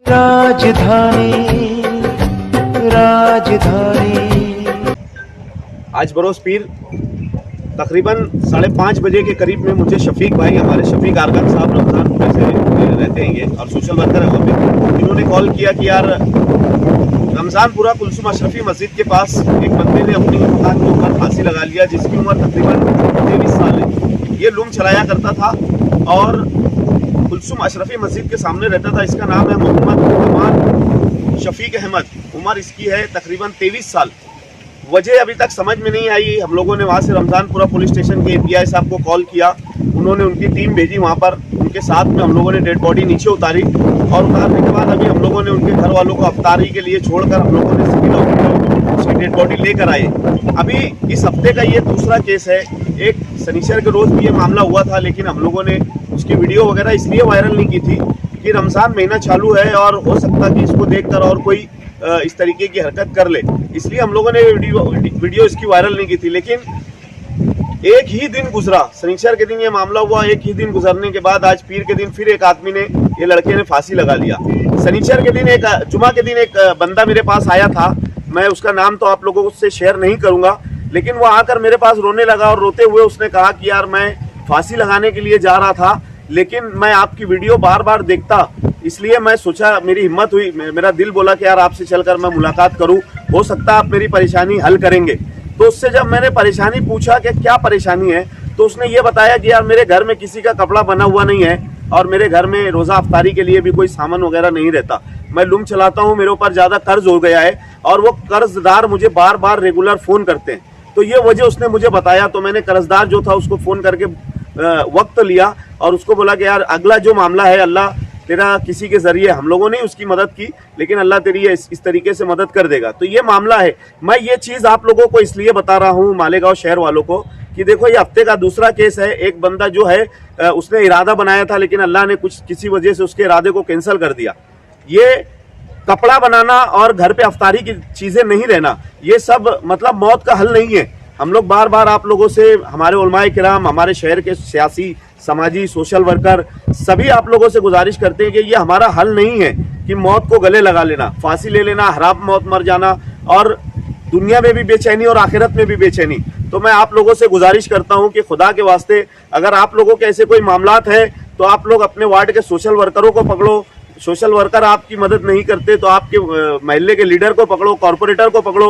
राजधानी राजधानी। आज बरोज पीर तकरीबन 5:30 बजे के करीब में मुझे शफीक भाई, हमारे शफीक आरगन साहब रमजानपुर से रहते हैं ये और सोशल वर्कर है वहाँ पे, इन्होंने कॉल किया कि यार रमजानपुरा कुलसुम अशरफी मस्जिद के पास एक बंदे ने अपनी मकान के ऊपर फांसी लगा लिया, जिसकी उम्र तकरीबन 23 साल है। ये लूम चलाया करता था और कुलसुम अशरफी मस्जिद के सामने रहता था। इसका नाम है मोहम्मद शफीक अहमद, उम्र इसकी है तकरीबन 23 साल। वजह अभी तक समझ में नहीं आई। हम लोगों ने वहाँ से रमजानपुरा पुलिस स्टेशन के एपीआई साहब को कॉल किया, उन्होंने उनकी टीम भेजी वहाँ पर, उनके साथ में हम लोगों ने डेड बॉडी नीचे उतारी और उतारने के बाद अभी हम लोगों ने उनके घर वालों को अफ्तारी के लिए छोड़कर हम लोगों ने सिविल हॉस्पिटल उसकी डेड बॉडी लेकर आए। अभी इस हफ्ते का ये दूसरा केस है। एक शनिचर के रोज़ भी ये मामला हुआ था, लेकिन हम लोगों ने उसकी वीडियो वगैरह इसलिए वायरल नहीं की थी कि रमज़ान महीना चालू है और हो सकता कि इसको देखकर और कोई इस तरीके की हरकत कर ले, इसलिए हम लोगों ने वीडियो इसकी वायरल नहीं की थी। लेकिन एक ही दिन गुजरा, शनिचर के दिन ये मामला हुआ, एक ही दिन गुजरने के बाद आज पीर के दिन फिर एक आदमी ने, ये लड़के ने फांसी लगा लिया। शनिचर के दिन जुमा के दिन एक बंदा मेरे पास आया था, मैं उसका नाम तो आप लोगों से शेयर नहीं करूंगा, लेकिन वो आकर मेरे पास रोने लगा और रोते हुए उसने कहा कि यार मैं फांसी लगाने के लिए जा रहा था, लेकिन मैं आपकी वीडियो बार बार देखता, इसलिए मैं सोचा, मेरी हिम्मत हुई, मेरा दिल बोला कि यार आपसे चलकर मैं मुलाकात करूं, हो सकता है आप मेरी परेशानी हल करेंगे। तो उससे जब मैंने परेशानी पूछा कि क्या परेशानी है, तो उसने ये बताया कि यार मेरे घर में किसी का कपड़ा बना हुआ नहीं है और मेरे घर में रोज़ा अफ्तारी के लिए भी कोई सामान वगैरह नहीं रहता, मैं लूम चलाता हूँ, मेरे ऊपर ज़्यादा कर्ज हो गया है और वो कर्जदार मुझे बार बार रेगुलर फ़ोन करते हैं। तो ये वजह उसने मुझे बताया। तो मैंने कर्जदार जो था उसको फ़ोन करके वक्त लिया और उसको बोला कि यार अगला जो मामला है, अल्लाह तेरा किसी के जरिए, हम लोगों ने उसकी मदद की, लेकिन अल्लाह तेरी इस तरीके से मदद कर देगा। तो ये मामला है। मैं ये चीज़ आप लोगों को इसलिए बता रहा हूँ, मालेगांव शहर वालों को, कि देखो ये हफ्ते का दूसरा केस है। एक बंदा जो है उसने इरादा बनाया था, लेकिन अल्लाह ने किसी वजह से उसके इरादे को कैंसिल कर दिया। ये कपड़ा बनाना और घर पे अफ्तारी की चीज़ें नहीं रहना, ये सब मतलब मौत का हल नहीं है। हम लोग बार बार आप लोगों से, हमारे उलमाए किराम, हमारे शहर के सियासी, समाजी, सोशल वर्कर, सभी आप लोगों से गुजारिश करते हैं कि ये हमारा हल नहीं है कि मौत को गले लगा लेना, फांसी ले लेना, हराम मौत मर जाना और दुनिया में भी बेचैनी और आखिरत में भी बेचैनी। तो मैं आप लोगों से गुजारिश करता हूं कि खुदा के वास्ते अगर आप लोगों के ऐसे कोई मामलात है तो आप लोग अपने वार्ड के सोशल वर्करों को पकड़ो। सोशल वर्कर आपकी मदद नहीं करते तो आपके महल्ले के लीडर को पकड़ो, कॉरपोरेटर को पकड़ो।